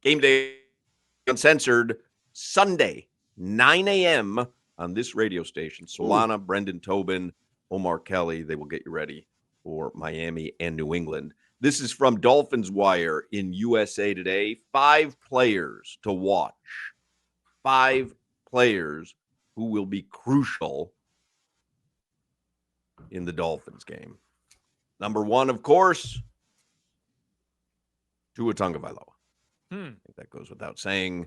Game Day Uncensored, Sunday, 9 a.m. on this radio station. Solana, Brendan Tobin, Omar Kelly, they will get you ready for Miami and New England. This is from Dolphins Wire in USA Today. 5 players to watch. 5 players who will be crucial in the Dolphins game. Number 1, of course, Tua Tagovailoa. I think that goes without saying.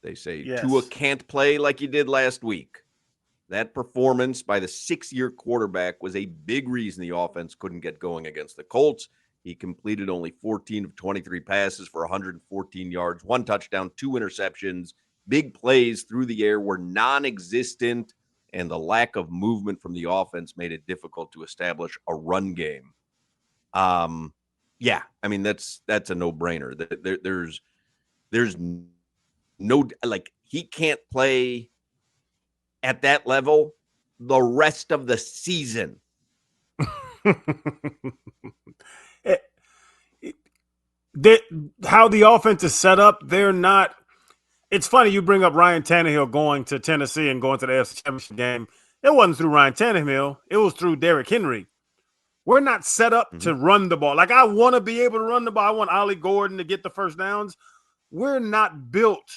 They say Tua can't play like he did last week. That performance by the 6-year quarterback was a big reason the offense couldn't get going against the Colts. He completed only 14 of 23 passes for 114 yards, 1 touchdown, 2 interceptions. Big plays through the air were non-existent, and the lack of movement from the offense made it difficult to establish a run game. Yeah, I mean, that's a no-brainer. There's no, like, he can't play at that level the rest of the season. How the offense is set up, they're not. It's funny you bring up Ryan Tannehill going to Tennessee and going to the AFC Championship game. It wasn't through Ryan Tannehill. It was through Derrick Henry. We're not set up to run the ball. Like, I want to be able to run the ball. I want Ollie Gordon to get the first downs. We're not built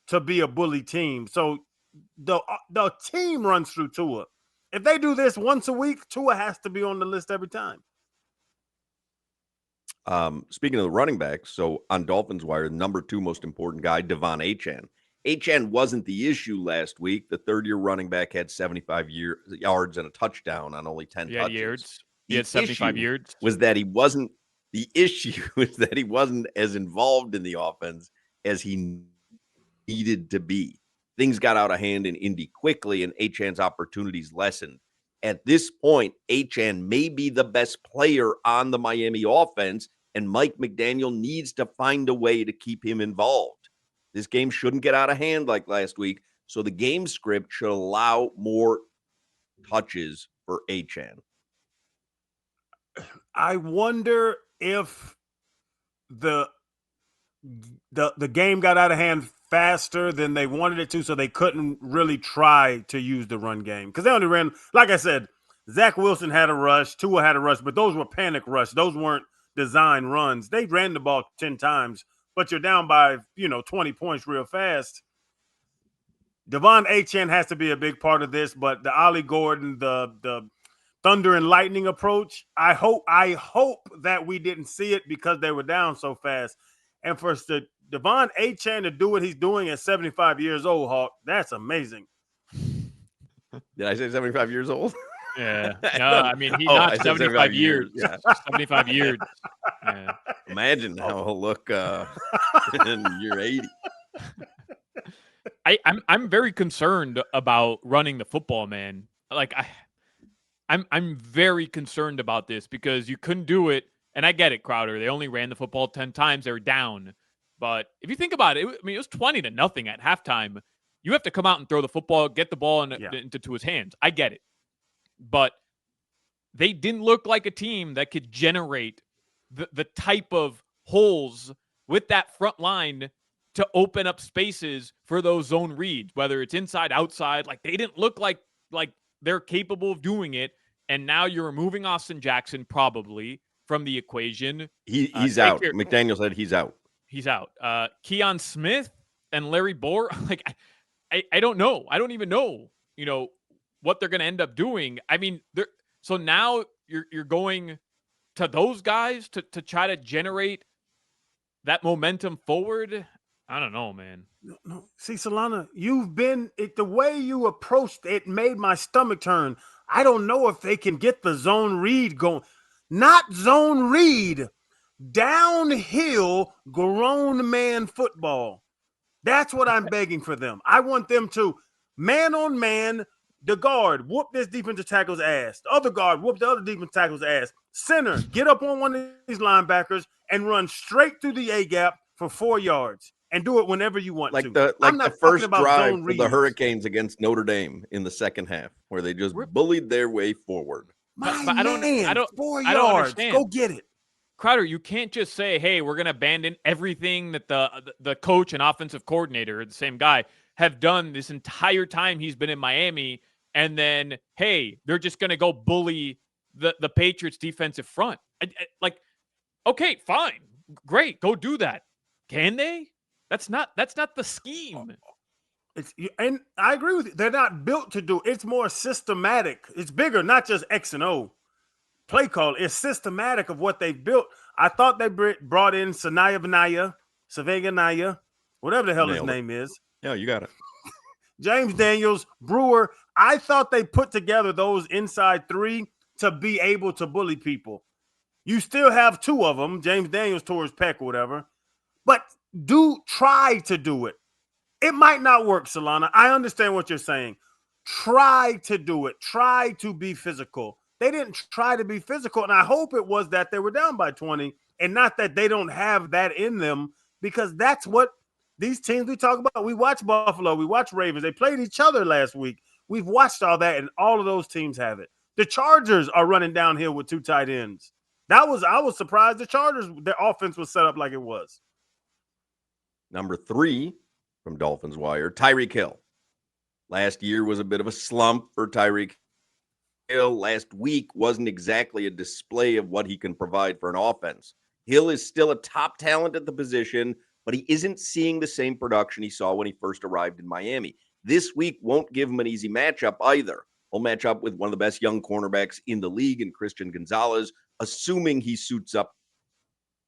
to be a bully team. So the team runs through Tua. If they do this once a week, Tua has to be on the list every time. Speaking of the running backs, so on Dolphins Wire, number 2 most important guy, Devon Achane. Achane wasn't the issue last week. The third-year running back had 75 yards and a touchdown on only 10 touches. He had 75 yards. The issue was that he wasn't as involved in the offense as he needed to be. Things got out of hand in Indy quickly, and Achane's opportunities lessened. At this point, Achane may be the best player on the Miami offense, and Mike McDaniel needs to find a way to keep him involved. This game shouldn't get out of hand like last week, so the game script should allow more touches for Achane. I wonder if the game got out of hand faster than they wanted it to, so they couldn't really try to use the run game. Because they only ran, like I said, Zach Wilson had a rush, Tua had a rush, but those were panic rush. Those weren't design runs. They ran the ball 10 times, but you're down by, 20 points real fast. Devon Achane has to be a big part of this, but the Ollie Gordon, the thunder and lightning approach, I hope that we didn't see it because they were down so fast. And for Devon Achane to do what he's doing at 75 years old, Hawk, that's amazing. Did I say 75 years old? Yeah. No, I mean, he's not 75 years. Yeah. 75 years. Yeah. Imagine how he'll look in year 80. I'm very concerned about running the football, man. Like, I'm very concerned about this because you couldn't do it. And I get it, Crowder. They only ran the football 10 times. They were down. But if you think about it, it was 20-0 at halftime. You have to come out and throw the football, get the ball into his hands. I get it. But they didn't look like a team that could generate the type of holes with that front line to open up spaces for those zone reads, whether it's inside, outside. Like, they didn't look like they're capable of doing it. And now you're removing Austin Jackson probably from the equation. He's out. McDaniel said he's out. He's out. Keon Smith and Larry Bohr, like, I don't know. I don't even know, what they're going to end up doing. I mean, so now you're going to those guys to try to generate that momentum forward. I don't know, man. No. See, Solana, the way you approached it made my stomach turn. I don't know if they can get the zone read going. Not zone read. Downhill grown man football. That's what I'm begging for them. I want them to man on man, the guard, whoop this defensive tackle's ass. The other guard, whoop the other defensive tackle's ass. Center, get up on one of these linebackers and run straight through the A-gap for 4 yards. And do it whenever you want to. The first drive of the Hurricanes against Notre Dame in the second half, where they just bullied their way forward. I don't 4 yards. Go get it. Crowder, you can't just say, hey, we're going to abandon everything that the coach and offensive coordinator, the same guy, have done this entire time he's been in Miami, and then, hey, they're just going to go bully the Patriots defensive front. Like, okay, fine. Great. Go do that. Can they? That's not the scheme. And I agree with you. They're not built to do. It's more systematic. It's bigger, not just X and O play call. It's systematic of what they've built. I thought they brought in Savega Naya, whatever the hell his name is. Yeah, you got it. James Daniels, Brewer. I thought they put together those inside three to be able to bully people. You still have two of them, James Daniels tore his pec or whatever, but try to do it. It might not work, Solana. I understand what you're saying. Try to do it. Try to be physical. They didn't try to be physical, and I hope it was that they were down by 20 and not that they don't have that in them, because that's what these teams we talk about. We watch Buffalo. We watch Ravens. They played each other last week. We've watched all that, and all of those teams have it. The Chargers are running downhill with two tight ends. I was surprised the Chargers, their offense was set up like it was. Number 3 from Dolphins Wire, Tyreek Hill. Last year was a bit of a slump for Tyreek Hill. Last week wasn't exactly a display of what he can provide for an offense. Hill is still a top talent at the position, but he isn't seeing the same production he saw when he first arrived in Miami. This week won't give him an easy matchup either. He'll match up with one of the best young cornerbacks in the league in Christian Gonzalez, assuming he suits up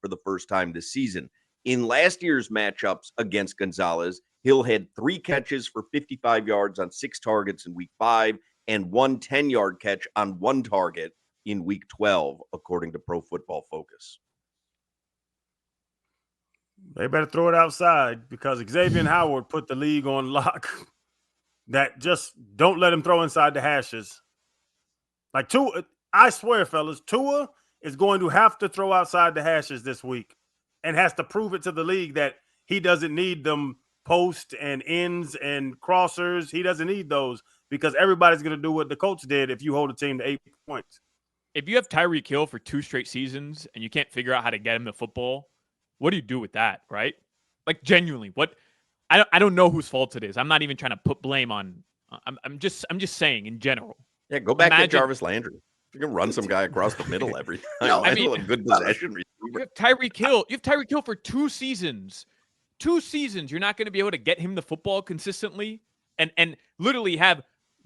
for the first time this season. In last year's matchups against Gonzalez, Hill had 3 catches for 55 yards on 6 targets in week 5 and 1 10-yard catch on 1 target in week 12, according to Pro Football Focus. They better throw it outside, because Xavier Howard put the league on lock. That just don't let him throw inside the hashes. Like Tua, I swear, fellas, Tua is going to have to throw outside the hashes this week and has to prove it to the league that he doesn't need them post and ends and crossers. He doesn't need those, because everybody's going to do what the Colts did if you hold a team to 8 points. If you have Tyreek Hill for 2 straight seasons and you can't figure out how to get him the football, what do you do with that, right? Like, genuinely, what? I don't know whose fault it is. I'm not even trying to put blame on. I'm just saying in general. Yeah, go back to Jarvis Landry. You can run some guy across the middle every time. I mean, a good possession receiver. You have Tyreek Hill. You have Tyreek Hill for 2 seasons. 2 seasons. You're not going to be able to get him the football consistently and literally have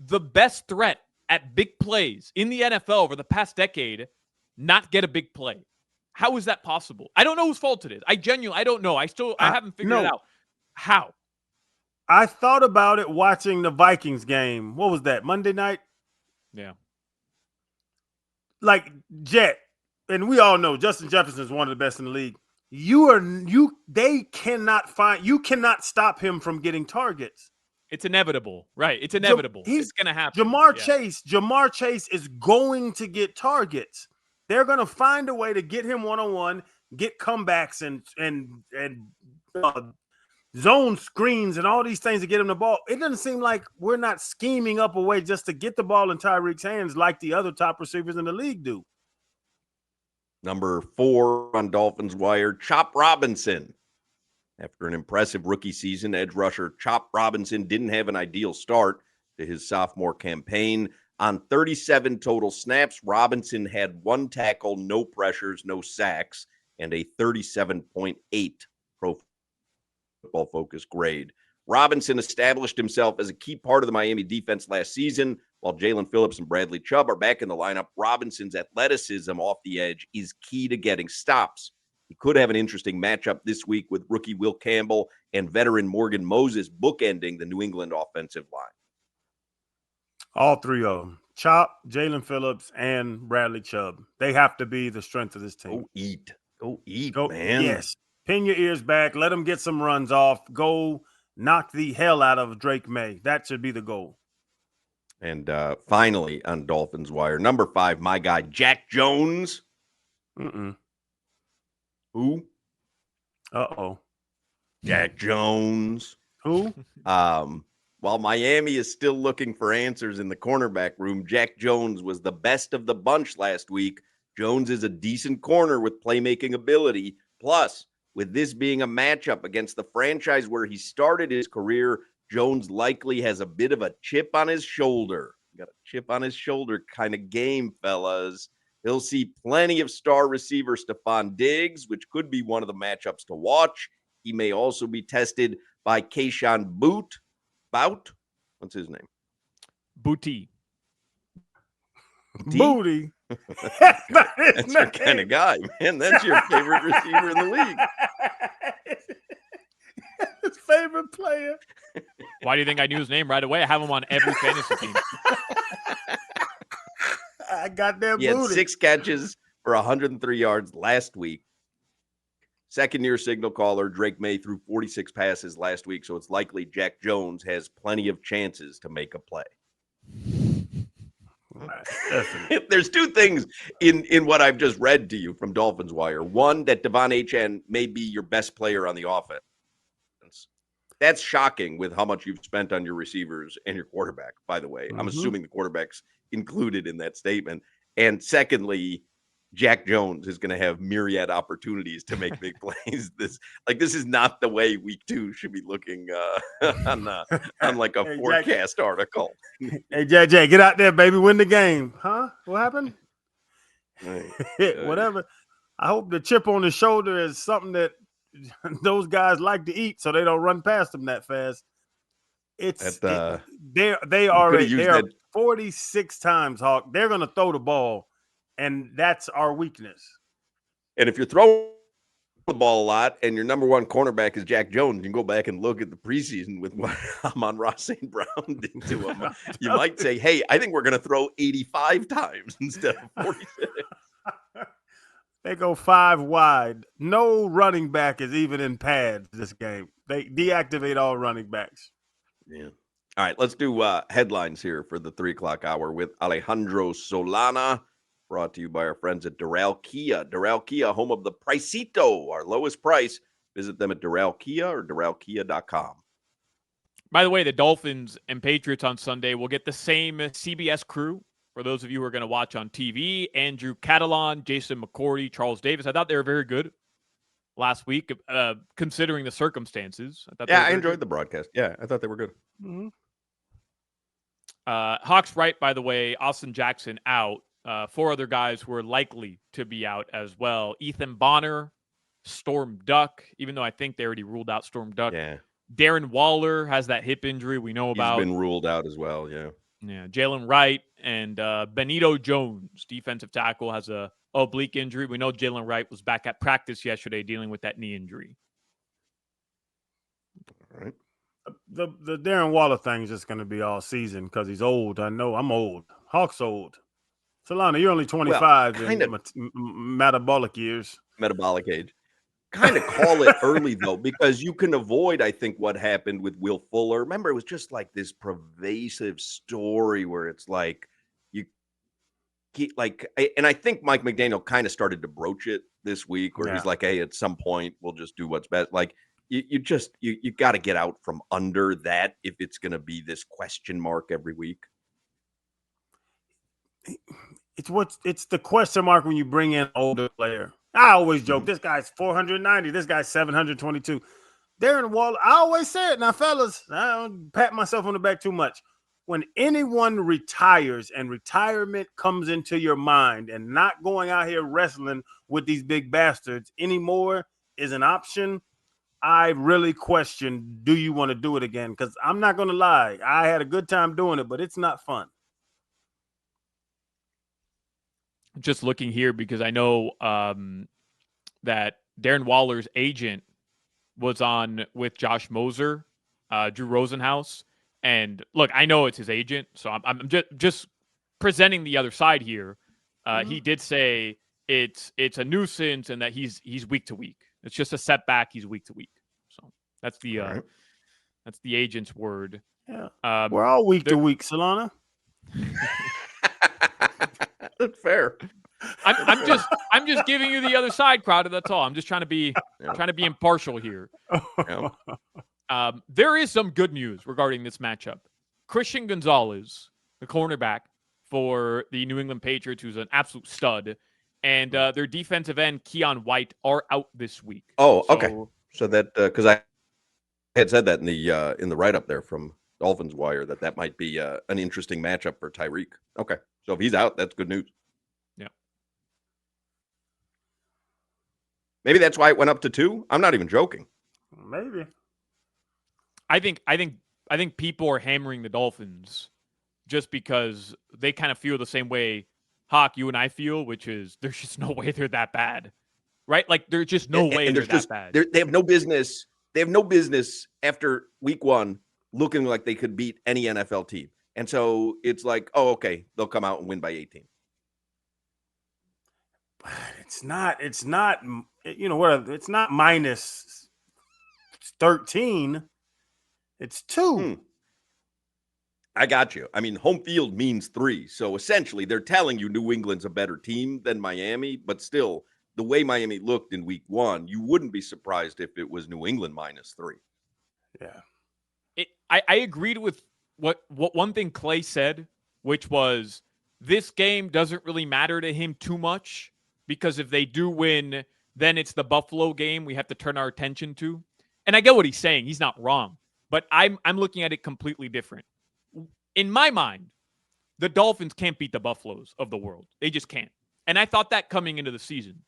the best threat at big plays in the NFL over the past decade not get a big play. How is that possible? I don't know whose fault it is. I don't know. I haven't figured it out. How? I thought about it watching the Vikings game. What was that, Monday night? Yeah. Like, Jet, and we all know Justin Jefferson is one of the best in the league. You cannot stop him from getting targets. It's inevitable, right? It's inevitable. It's going to happen. Jamar Chase is going to get targets. They're going to find a way to get him one-on-one, get comebacks and zone screens and all these things to get him the ball. It doesn't seem like we're not scheming up a way just to get the ball in Tyreek's hands like the other top receivers in the league do. Number 4 on Dolphins Wire, Chop Robinson. After an impressive rookie season, edge rusher Chop Robinson didn't have an ideal start to his sophomore campaign. On 37 total snaps, Robinson had 1 tackle, no pressures, no sacks, and a 37.8 Pro Football Focus grade. Robinson established himself as a key part of the Miami defense last season. While Jalen Phillips and Bradley Chubb are back in the lineup, Robinson's athleticism off the edge is key to getting stops. He could have an interesting matchup this week with rookie Will Campbell and veteran Morgan Moses bookending the New England offensive line. All 3 of them. Chop, Jalen Phillips, and Bradley Chubb. They have to be the strength of this team. Go eat, man. Yes. Pin your ears back. Let them get some runs off. Go knock the hell out of Drake May. That should be the goal. And finally, on Dolphins Wire, number 5, my guy, Jack Jones. Who? Uh-oh. Jack Jones. Who? While Miami is still looking for answers in the cornerback room, Jack Jones was the best of the bunch last week Jones is a decent corner with playmaking ability. Plus, with this being a matchup against the franchise where he started his career, Jones likely has a bit of a chip on his shoulder. Got a chip on his shoulder kind of game, fellas. He'll see plenty of star receiver Stephon Diggs, which could be one of the matchups to watch. He may also be tested by Keyshawn Bout. What's his name? Booty. Booty. That's your kind of guy, man. That's your favorite receiver in the league. His favorite player. Why do you think I knew his name right away? I have him on every fantasy team. I got that He booty. had 6 catches for 103 yards last week. Second-year signal caller Drake May threw 46 passes last week, so it's likely Jack Jones has plenty of chances to make a play. There's 2 things in what I've just read to you from Dolphins Wire. One, that Devon Achane may be your best player on the offense. That's shocking with how much you've spent on your receivers and your quarterback, by the way. I'm assuming the quarterback's included in that statement. And secondly, Jack Jones is going to have myriad opportunities to make big plays. This is not the way week 2 should be looking on like a forecast article. Hey, JJ, get out there, baby. Win the game. Huh? What happened? Whatever. I hope the chip on the shoulder is something that those guys like to eat so they don't run past them that fast. They are 46 times, Hawk. They're going to throw the ball, and that's our weakness. And if you're throwing the ball a lot and your number 1 cornerback is Jack Jones, you can go back and look at the preseason with what Amon-Ra St. Brown did to him. You might say, hey, I think we're going to throw 85 times instead of 46. They go 5 wide. No running back is even in pads this game. They deactivate all running backs. Yeah. All right, let's do headlines here for the 3 o'clock hour with Alejandro Solana, brought to you by our friends at Doral Kia. Doral Kia, home of the Pricito, our lowest price. Visit them at Doral Kia or DoralKia.com. By the way, the Dolphins and Patriots on Sunday will get the same CBS crew. For those of you who are going to watch on TV, Andrew Catalon, Jason McCourty, Charles Davis. I thought they were very good last week, considering the circumstances. I enjoyed the broadcast. Yeah, I thought they were good. Mm-hmm. Hawks right, by the way, Austin Jackson out. 4 other guys who are likely to be out as well. Ethan Bonner, Storm Duck, even though I think they already ruled out Storm Duck. Yeah. Darren Waller has that hip injury we know about. He's been ruled out as well, yeah. Yeah, Jalen Wright and Benito Jones, defensive tackle, has a oblique injury. We know Jalen Wright was back at practice yesterday dealing with that knee injury. All right. The Darren Waller thing is just going to be all season because he's old. I know I'm old. Hawk's old. Solana, you're only 25 in metabolic years. Metabolic age. Kind of call it early, though, because you can avoid, I think, what happened with Will Fuller. Remember, it was just like this pervasive story where it's like, and I think Mike McDaniel kind of started to broach it this week where he's like, hey, at some point, we'll just do what's best. Like, you got to get out from under that if it's going to be this question mark every week. It's the question mark when you bring in an older player. I always joke, this guy's 490, this guy's 722. Darren Waller, I always say it. Now, fellas, I don't pat myself on the back too much. When anyone retires and retirement comes into your mind and not going out here wrestling with these big bastards anymore is an option, I really question, do you want to do it again? Because I'm not going to lie. I had a good time doing it, but it's not fun. Just looking here because I know that Darren Waller's agent was on with Josh Moser, Drew Rosenhaus. And look, I know it's his agent, so I'm just presenting the other side here. He did say it's a nuisance and that he's week to week. It's just a setback. He's week to week. So that's the agent's word. Yeah, we're all week to week, Solana. That's fair. I'm just giving you the other side, Crowder. That's all. I'm just trying to be impartial here. There is some good news regarding this matchup. Christian Gonzalez, the cornerback for the New England Patriots, who's an absolute stud, and their defensive end Keon White are out this week. Oh, okay. So that because I had said that in the write up there from Dolphins Wire that might be an interesting matchup for Tyreek. Okay, so if he's out, that's good news. Yeah. Maybe that's why it went up to 2. I'm not even joking. Maybe. I think people are hammering the Dolphins just because they kind of feel the same way Hawk, you and I feel, which is there's just no way they're that bad, right? Like there's just no way they're that bad. They have no business. They have no business after week 1 looking like they could beat any NFL team. And so it's like, oh, okay, they'll come out and win by 18. It's not, you know what? It's not minus 13. It's 2. I got you. I mean, home field means 3. So essentially they're telling you New England's a better team than Miami, but still the way Miami looked in week 1, you wouldn't be surprised if it was New England minus 3. Yeah. I agreed with what one thing Clay said, which was this game doesn't really matter to him too much because if they do win, then it's the Buffalo game we have to turn our attention to. And I get what he's saying. He's not wrong. But I'm looking at it completely different. In my mind, the Dolphins can't beat the Buffaloes of the world. They just can't. And I thought that coming into the season.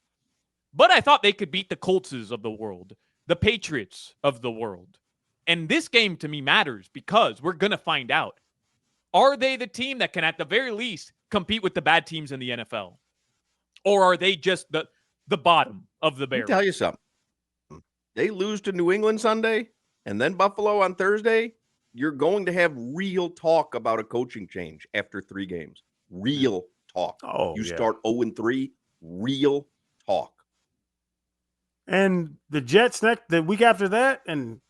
But I thought they could beat the Coltses of the world, the Patriots of the world. And this game to me matters because we're going to find out. Are they the team that can at the very least compete with the bad teams in the NFL? Or are they just the bottom of the barrel? Let me tell you something. They lose to New England Sunday and then Buffalo on Thursday. You're going to have real talk about a coaching change after 3 games. Real talk. Oh, you start 0-3, real talk. And the Jets the week after that. And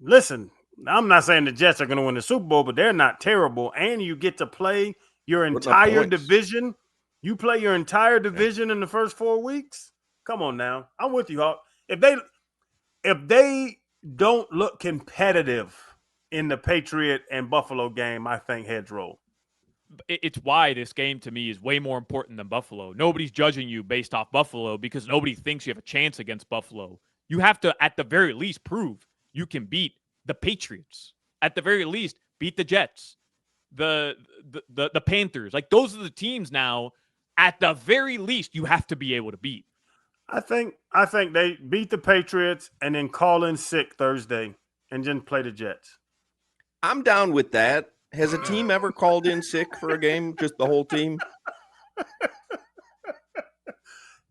listen, I'm not saying the Jets are going to win the Super Bowl, but they're not terrible. And you get to play your entire division. You play your entire division in the first 4 weeks. Come on now. I'm with you, Hawk. If they don't look competitive in the Patriot and Buffalo game, I think heads roll. It's why this game to me is way more important than Buffalo. Nobody's judging you based off Buffalo because nobody thinks you have a chance against Buffalo. You have to, at the very least, prove you can beat the Patriots. At the very least, beat the Jets, the Panthers. Like those are the teams now. At the very least, you have to be able to beat. I think they beat the Patriots and then call in sick Thursday and then play the Jets. I'm down with that. Has a team ever called in sick for a game? Just the whole team?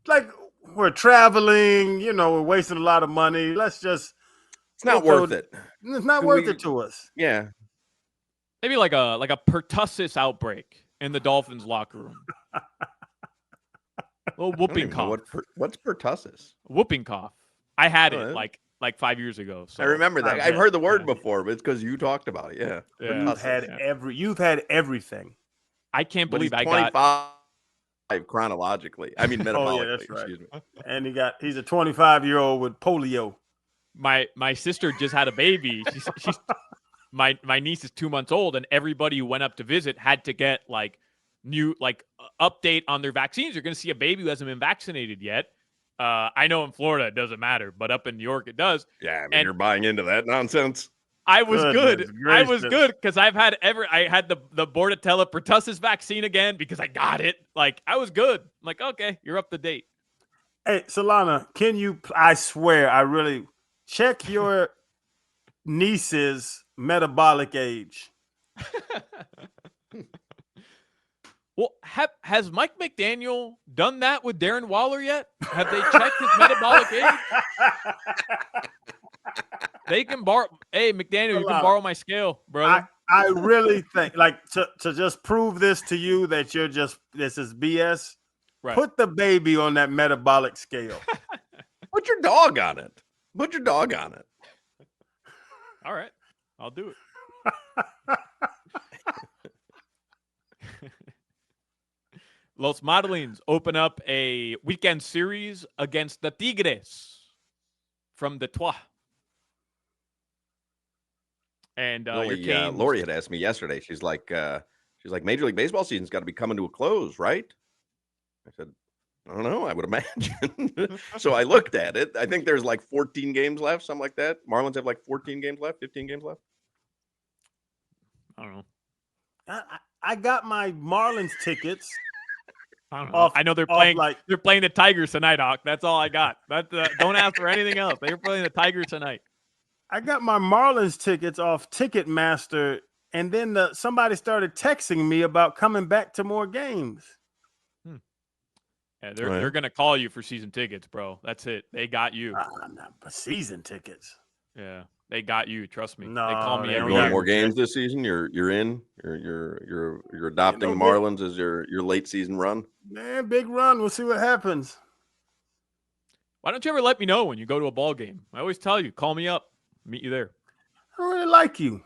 Like we're traveling, we're wasting a lot of money. Let's just. It's not worth it. It's not worth it to us. Yeah. Maybe like a pertussis outbreak in the Dolphins locker room. A little whooping cough. What's pertussis? Whooping cough. I had it like 5 years ago. So I remember that. I've heard the word before, but it's because you talked about it. Yeah. You've had everything. I can't believe I 25 got chronologically. I mean metabolically. Yeah, that's right. Excuse me. And he's a 25-year-old with polio. My sister just had a baby. She's my niece is 2 months old, and everybody who went up to visit had to get new update on their vaccines. You're going to see a baby who hasn't been vaccinated yet. I know in Florida it doesn't matter, but up in New York it does. Yeah, I mean, you're buying into that nonsense. I was good. I was good because I had the Bordetella pertussis vaccine again because I got it. I was good. I'm like, okay, you're up to date. Hey, Solana, can you? I swear, I really check your niece's metabolic age. Well, has Mike McDaniel done that with Darren Waller yet? Have they checked his metabolic age? They can borrow. Hey, McDaniel, you can borrow my scale, brother. I really think, to just prove this to you that this is BS. Right. Put the baby on that metabolic scale. Put your dog on it. Put your dog on it. All right, I'll do it. Los Modelings open up a weekend series against the Tigres from Detroit. And Lori had asked me yesterday. She's like, Major League Baseball season's got to be coming to a close, right? I said, I don't know. I would imagine. So I looked at it. I think there's like 14 games left, something like that. Marlins have like 14 games left, 15 games left. I don't know. I got my Marlins tickets. I don't know. I know they're playing. Like, they're playing the Tigers tonight, Hawk. That's all I got. Don't ask for anything else. They're playing the Tigers tonight. I got my Marlins tickets off Ticketmaster, and then somebody started texting me about coming back to more games. Yeah, they're gonna call you for season tickets, bro. That's it. They got you. Not for season tickets. Yeah, they got you. Trust me. No, they call me every going year. more games this season. You're in. You're adopting the Marlins as your late season run. Man, big run. We'll see what happens. Why don't you ever let me know when you go to a ball game? I always tell you, call me up. Meet you there. I don't really like you.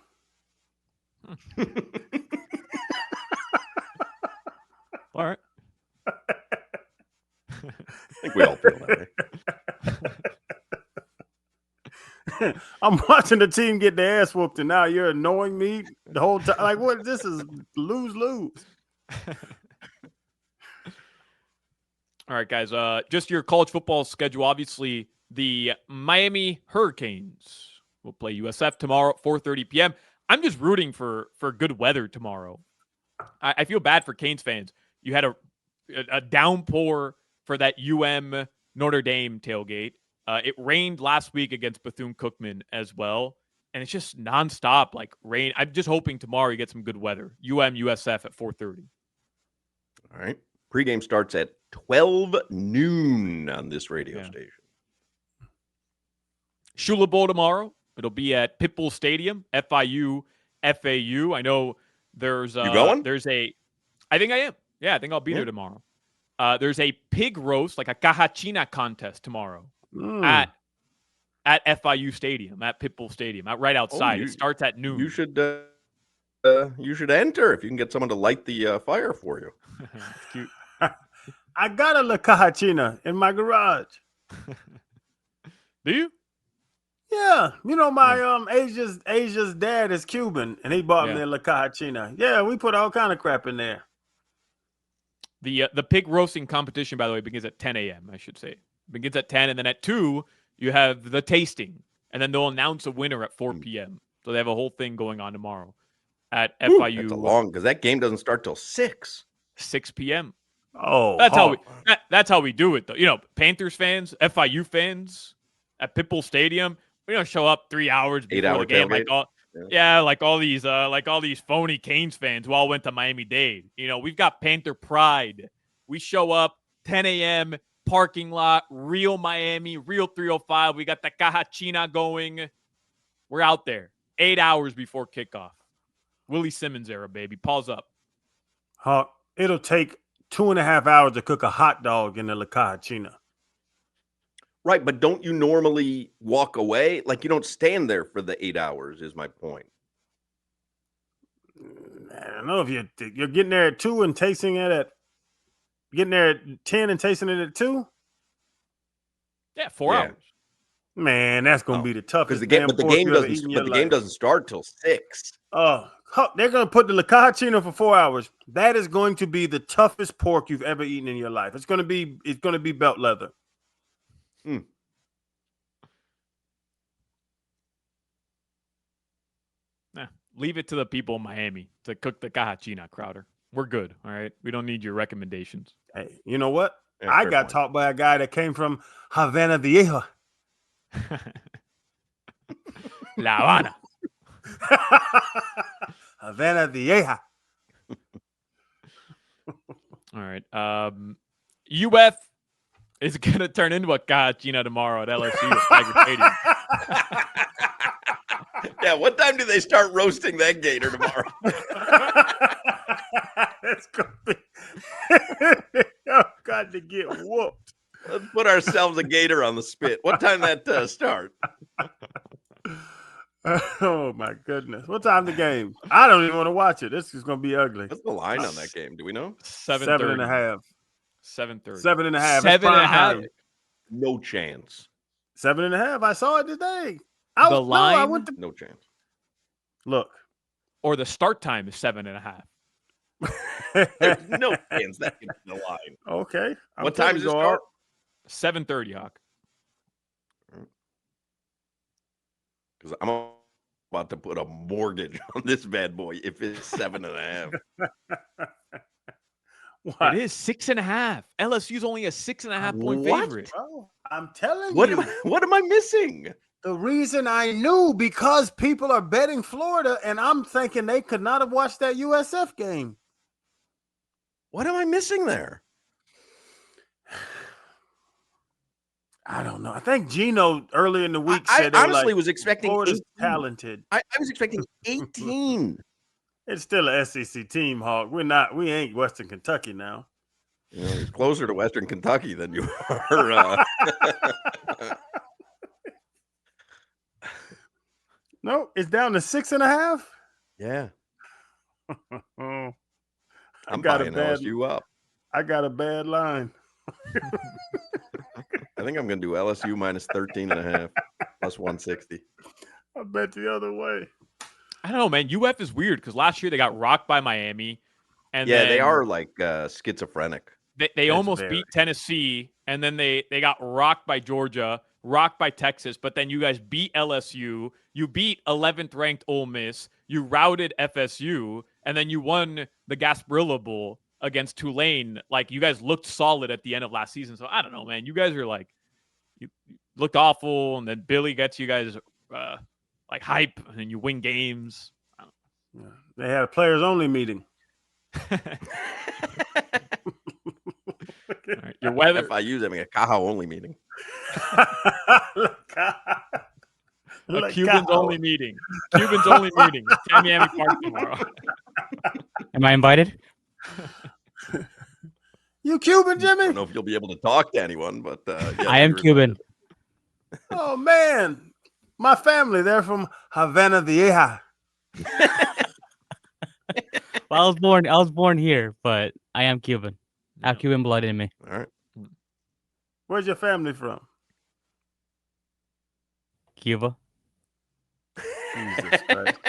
All right. I think we all feel that way. I'm watching the team get their ass whooped, and now you're annoying me the whole time. Like, what? This is lose-lose. All right, guys. Just your college football schedule. Obviously, the Miami Hurricanes will play USF tomorrow at 4:30 p.m. I'm just rooting for good weather tomorrow. I feel bad for Canes fans. You had a downpour for that Notre Dame tailgate. It rained last week against Bethune-Cookman as well, and it's just nonstop like rain. I'm just hoping tomorrow you get some good weather. USF at 4:30. All right. Pregame starts at 12 noon on this radio station. Shula Bowl tomorrow. It'll be at Pitbull Stadium, FIU, FAU. I know there's you going? I think I am. Yeah, I think I'll be there tomorrow. There's a pig roast, like a Caja China contest tomorrow at FIU Stadium, at Pitbull Stadium, right outside. It starts at noon. You should enter if you can get someone to light the fire for you. It's cute. I got a La Caja China in my garage. Do you? Yeah, you know my Asia's dad is Cuban, and he bought me a La Caja China. Yeah, we put all kind of crap in there. The pig roasting competition, by the way, begins at 10 a.m. I should say it begins at 10, and then at 2 you have the tasting, and then they'll announce a winner at 4 p.m. So they have a whole thing going on tomorrow at FIU. That's a long because that game doesn't start till 6 p.m. Oh, that's how we do it though. You know, Panthers fans, FIU fans at Pitbull Stadium, we don't show up 3 hours before the game like all these phony Canes fans who all went to Miami-Dade. You know, we've got Panther pride. We show up 10 a.m. parking lot, real Miami, real 305. We got the Caja China going. We're out there 8 hours before kickoff. Willie Simmons era, baby. Pause up. It'll take 2.5 hours to cook a hot dog in the La Caja China. Right, but don't you normally walk away? Like you don't stand there for the 8 hours is my point. I don't know if you're getting there at 2 and tasting it at getting there at 10 and tasting it at 2. Yeah, 4 hours. Man, that's gonna be the toughest. The game doesn't start till 6. They're gonna put the La Caja China for 4 hours. That is going to be the toughest pork you've ever eaten in your life. It's gonna be belt leather. Leave it to the people in Miami to cook the Caja China, Crowder. We're good, all right? We don't need your recommendations. Hey, you know what? I got taught by a guy that came from Havana Vieja. La Habana. Havana Vieja. All right. UF is going to turn into a Caja China tomorrow at LSU at Tiger Stadium. Yeah, what time do they start roasting that gator tomorrow? It's going to be got to get whooped. Let's put ourselves a gator on the spit. What time that start? Oh, my goodness. What time the game? I don't even want to watch it. This is going to be ugly. What's the line on that game? Do we know? 7:30. 7:30. 7:30. 7:30. No chance. 7:30. I saw it today. I no chance. Look. Or the start time is 7:30. There's no chance that can be the line. Okay. What time does it start? 7:30, Hawk. Because I'm about to put a mortgage on this bad boy if it's 7.5. What? It is 6.5. LSU's only a 6.5 point favorite. Bro, I'm telling you. What am I missing? The reason I knew, because people are betting Florida, and I'm thinking they could not have watched that USF game. What am I missing there? I don't know. I think Gino early in the week I said honestly was expecting Florida's 18. talented. I was expecting 18. It's still an SEC team, Hawk. We ain't Western Kentucky now. You know, you're closer to Western Kentucky than you are. No, it's down to 6.5. Yeah. I'm buying LSU up. I got a bad line. I think I'm going to do LSU minus 13.5 plus 160. I bet the other way. I don't know, man. UF is weird because last year they got rocked by Miami. And yeah, then they are like schizophrenic. They almost beat Tennessee, and then they got rocked by Georgia, rocked by Texas, but then you guys beat LSU. You beat 11th ranked Ole Miss. You routed FSU, and then you won the Gasparilla Bowl against Tulane. Like, you guys looked solid at the end of last season. So I don't know, man. You guys are like, you looked awful, and then Billy gets you guys like hype, and then you win games. Yeah. They had a players only meeting. All right, your weather. FIU's having a Caja only meeting. A Cubans only meeting. Cubans only meeting. Miami Park tomorrow. Am I invited? You Cuban, Jimmy? I don't know if you'll be able to talk to anyone, but yes, I am Cuban. Oh man, my family, they're from Havana Vieja. Well, I was born here, but I am Cuban. I have Cuban blood in me. All right. Where's your family from? Cuba. Jesus Christ.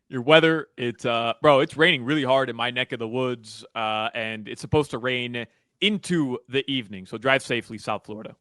Your weather, it's raining really hard in my neck of the woods, and it's supposed to rain into the evening. So drive safely, South Florida.